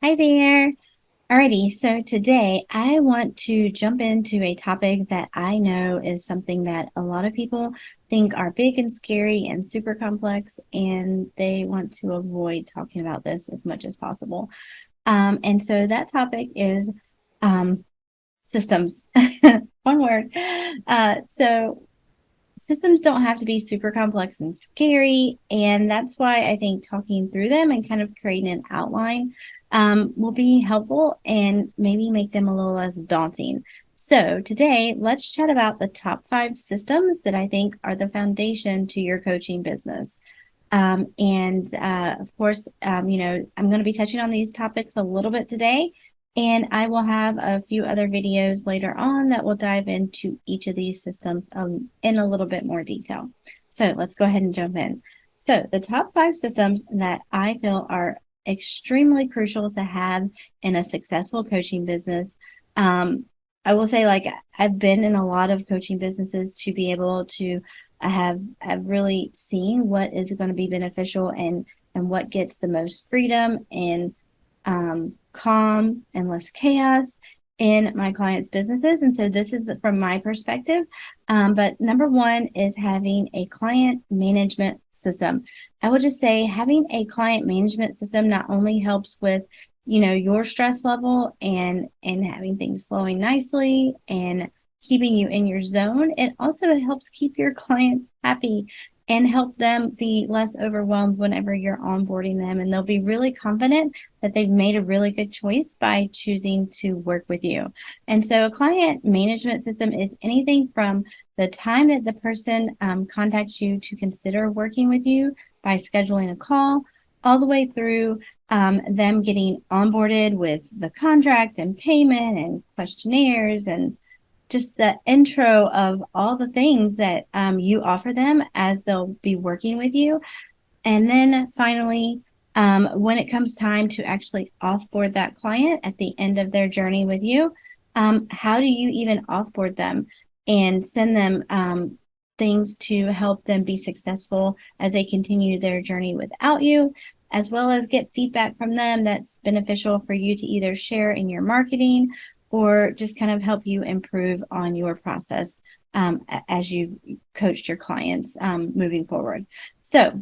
Hi there. Alrighty, so today I want to jump into a topic that I know is something that a lot of people think are big and scary and super complex, and they want to avoid talking about this as much as possible. And so that topic is um, systems. One word. So systems don't have to be super complex and scary. And that's why I think talking through them and kind of creating an outline will be helpful and maybe make them a little less daunting. So today, let's chat about the top 5 systems that I think are the foundation to your coaching business. Of course, I'm going to be touching on these topics a little bit today, and I will have a few other videos later on that will dive into each of these systems in a little bit more detail. So let's go ahead and jump in. So the top 5 systems that I feel are extremely crucial to have in a successful coaching business. I will say, like, I've been in a lot of coaching businesses to be able to have really seen what is going to be beneficial and what gets the most freedom and calm and less chaos in my clients' businesses. And so this is from my perspective. But number one is having a client management system. I would just say having a client management system not only helps with your stress level and having things flowing nicely and keeping you in your zone, it also helps keep your clients happy and help them be less overwhelmed whenever you're onboarding them. And they'll be really confident that they've made a really good choice by choosing to work with you. And so a client management system is anything from the time that the person contacts you to consider working with you by scheduling a call, all the way through them getting onboarded with the contract and payment and questionnaires and just the intro of all the things that you offer them as they'll be working with you. And then finally, when it comes time to actually offboard that client at the end of their journey with you, how do you even offboard them and send them things to help them be successful as they continue their journey without you, as well as get feedback from them that's beneficial for you to either share in your marketing or just kind of help you improve on your process as you've coached your clients moving forward. So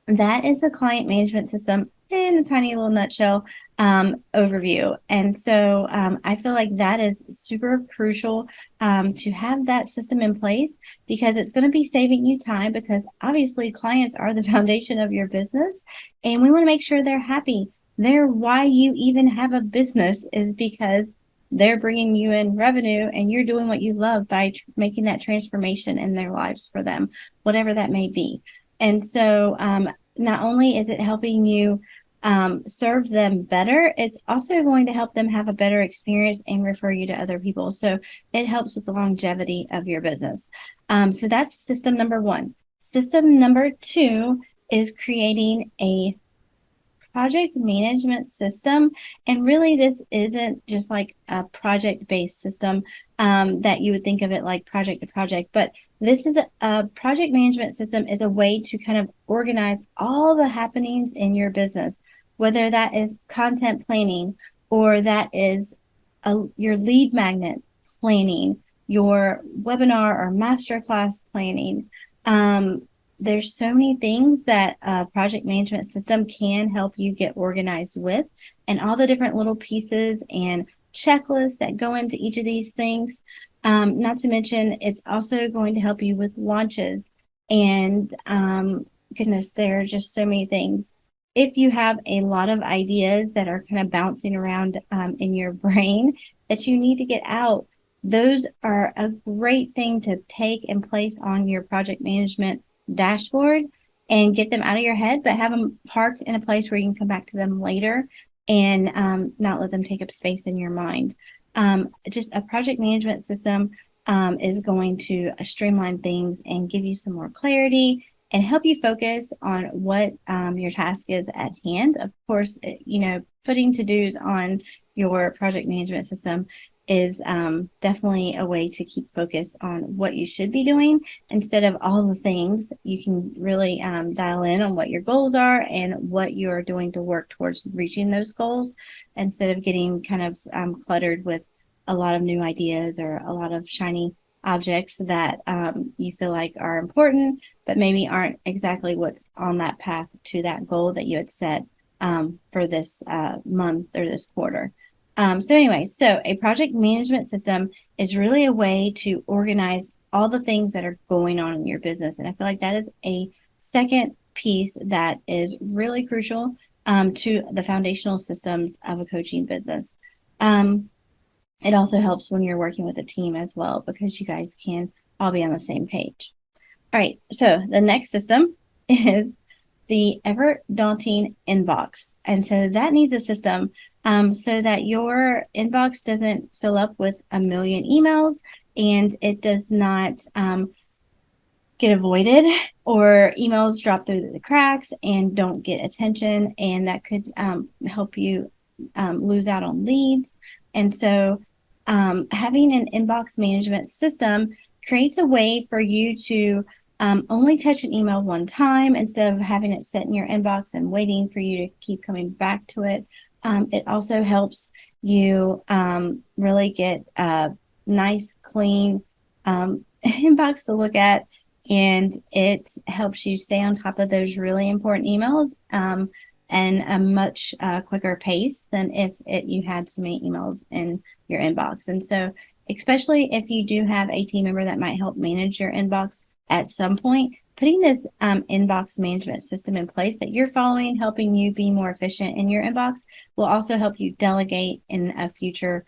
that is the client management system in a tiny little nutshell overview. And so I feel like that is super crucial to have that system in place because it's going to be saving you time because obviously clients are the foundation of your business and we want to make sure they're happy. They're why you even have a business is because they're bringing you in revenue and you're doing what you love by making that transformation in their lives for them, whatever that may be. And so not only is it helping you serve them better, it's also going to help them have a better experience and refer you to other people. So it helps with the longevity of your business. So that's system number one. System number two is creating a project management system. And really, this isn't just like a project-based system that you would think of it like project to project, but this is a project management system is a way to kind of organize all the happenings in your business, whether that is content planning or that is your lead magnet planning, your webinar or masterclass planning. There's so many things that a project management system can help you get organized with, and all the different little pieces and checklists that go into each of these things. Not to mention, it's also going to help you with launches. And goodness, there are just so many things. If you have a lot of ideas that are kind of bouncing around in your brain that you need to get out, those are a great thing to take and place on your project management dashboard and get them out of your head, but have them parked in a place where you can come back to them later and not let them take up space in your mind. Just a project management system is going to streamline things and give you some more clarity and help you focus on what your task is at hand. Of course, putting to-dos on your project management system is definitely a way to keep focused on what you should be doing instead of all the things. You can really dial in on what your goals are and what you're doing to work towards reaching those goals instead of getting kind of cluttered with a lot of new ideas or a lot of shiny objects that you feel like are important, but maybe aren't exactly what's on that path to that goal that you had set for this month or this quarter. So anyway, so a project management system is really a way to organize all the things that are going on in your business. And I feel like that is a second piece that is really crucial to the foundational systems of a coaching business. It also helps when you're working with a team as well because you guys can all be on the same page. All right, so the next system is the ever daunting inbox. And so that needs a system so that your inbox doesn't fill up with a million emails and it does not get avoided or emails drop through the cracks and don't get attention. And that could help you lose out on leads. And so having an inbox management system creates a way for you to only touch an email one time instead of having it sit in your inbox and waiting for you to keep coming back to it. It also helps you really get a nice, clean inbox to look at, and it helps you stay on top of those really important emails and a much quicker pace than if you had so many emails in your inbox. And so, especially if you do have a team member that might help manage your inbox at some point, putting this inbox management system in place that you're following, helping you be more efficient in your inbox, will also help you delegate in a future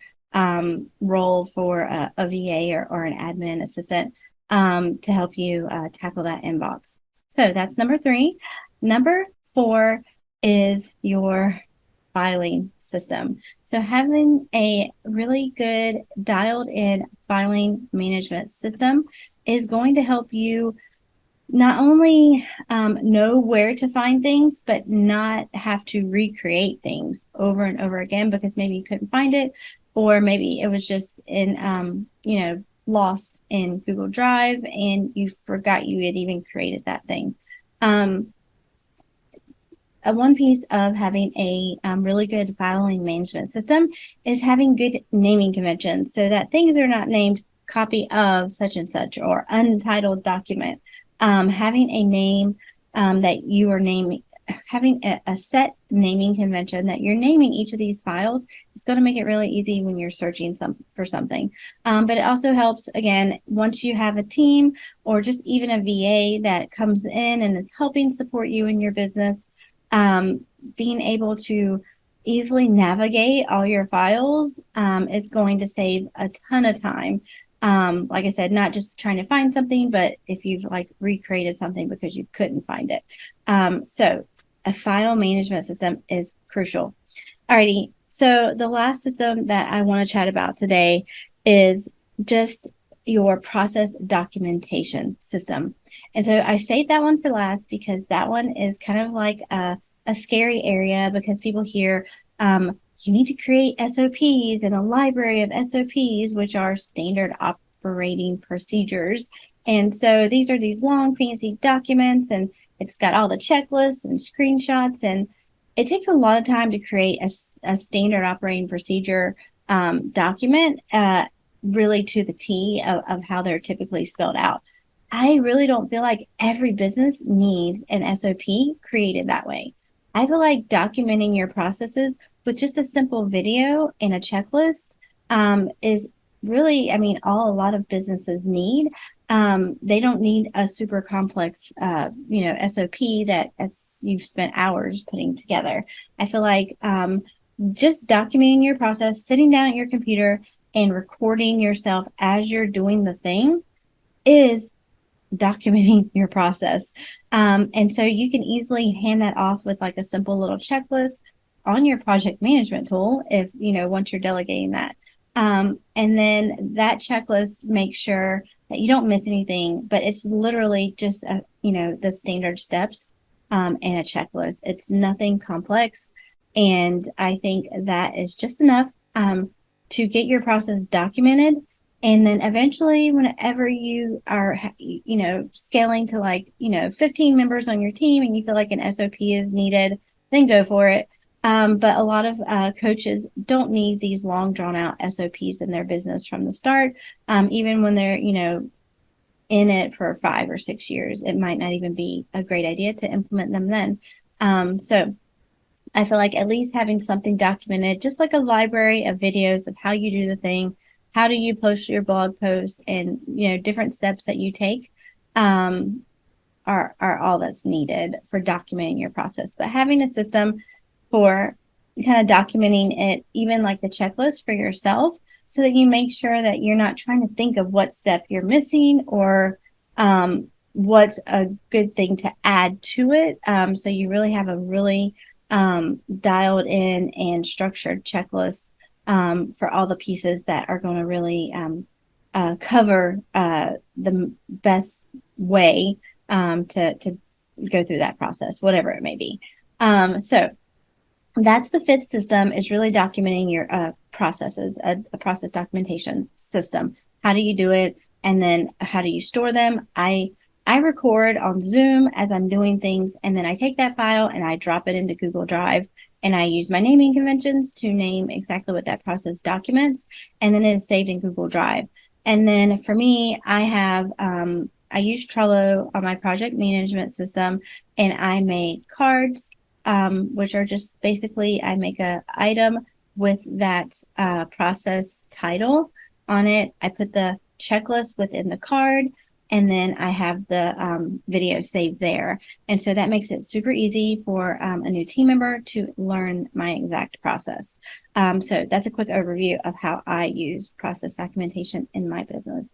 role for a VA or an admin assistant to help you tackle that inbox. So that's number 3. Number 4 is your filing system. So having a really good dialed in filing management system is going to help you not only know where to find things, but not have to recreate things over and over again because maybe you couldn't find it, or maybe it was just in, lost in Google Drive and you forgot you had even created that thing. One piece of having a really good filing management system is having good naming conventions so that things are not named copy of such and such or untitled document. Having a name that you are naming, having a set naming convention that you're naming each of these files, it's going to make it really easy when you're searching for something. But it also helps, again, once you have a team or just even a VA that comes in and is helping support you in your business, being able to easily navigate all your files is going to save a ton of time. Like I said, not just trying to find something, but if you've recreated something because you couldn't find it. So a file management system is crucial. Alrighty. So the last system that I want to chat about today is just your process documentation system. And so I saved that one for last because that one is kind of like a scary area because people hear, you need to create SOPs and a library of SOPs, which are standard operating procedures. And so these are these long, fancy documents, and it's got all the checklists and screenshots. And it takes a lot of time to create a standard operating procedure document, really to the T of how they're typically spelled out. I really don't feel like every business needs an SOP created that way. I feel like documenting your processes with just a simple video and a checklist is really, all a lot of businesses need. They don't need a super complex, SOP that you've spent hours putting together. I feel like just documenting your process, sitting down at your computer and recording yourself as you're doing the thing is documenting your process. And so you can easily hand that off with a simple little checklist on your project management tool if, once you're delegating that. And then that checklist makes sure that you don't miss anything, but it's literally just, the standard steps and a checklist. It's nothing complex. And I think that is just enough to get your process documented. And then eventually, whenever you are, scaling to like, 15 members on your team and you feel like an SOP is needed, then go for it. But a lot of coaches don't need these long drawn out SOPs in their business from the start. Even when they're, in it for 5 or 6 years, it might not even be a great idea to implement them then. So I feel like at least having something documented, just like a library of videos of how you do the thing, how do you post your blog post, and different steps that you take, are all that's needed for documenting your process. But having a system for kind of documenting it, even like the checklist for yourself, so that you make sure that you're not trying to think of what step you're missing or what's a good thing to add to it. So you really have a really dialed in and structured checklist for all the pieces that are going to really cover the best way to go through that process, whatever it may be. So that's the fifth system, is really documenting your processes, a process documentation system. How do you do it? And then how do you store them? I record on Zoom as I'm doing things, and then I take that file and I drop it into Google Drive, and I use my naming conventions to name exactly what that process documents, and then it is saved in Google Drive. And then for me, I use Trello on my project management system, and I made cards, which are just basically, I make a item with that process title on it. I put the checklist within the card, and then I have the video saved there. And so that makes it super easy for a new team member to learn my exact process. So that's a quick overview of how I use process documentation in my business,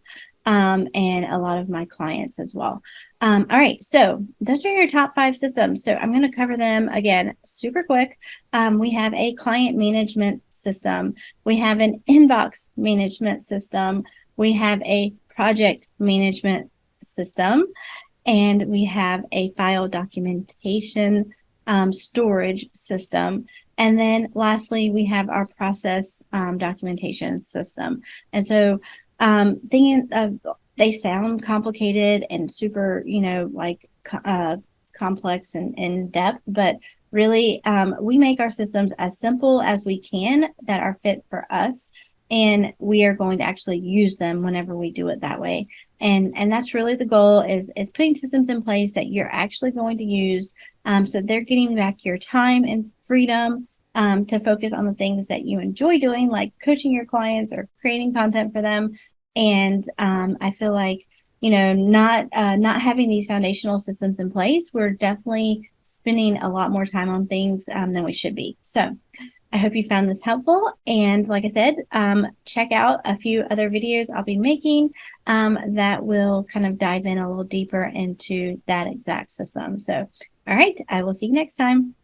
and a lot of my clients as well. All right, so those are your top 5 systems. So I'm going to cover them again super quick. We have a client management system. We have an inbox management system. We have a project management system, and we have a file documentation storage system. And then lastly, we have our process documentation system. And so thinking of, they sound complicated and super, complex and in depth, but really we make our systems as simple as we can that are fit for us, and we are going to actually use them whenever we do it that way. And that's really the goal, is putting systems in place that you're actually going to use, so they're getting back your time and freedom to focus on the things that you enjoy doing, like coaching your clients or creating content for them. And I feel like, not having these foundational systems in place, we're definitely spending a lot more time on things than we should be. So I hope you found this helpful. And like I said, check out a few other videos I'll be making that will kind of dive in a little deeper into that exact system. So, all right, I will see you next time.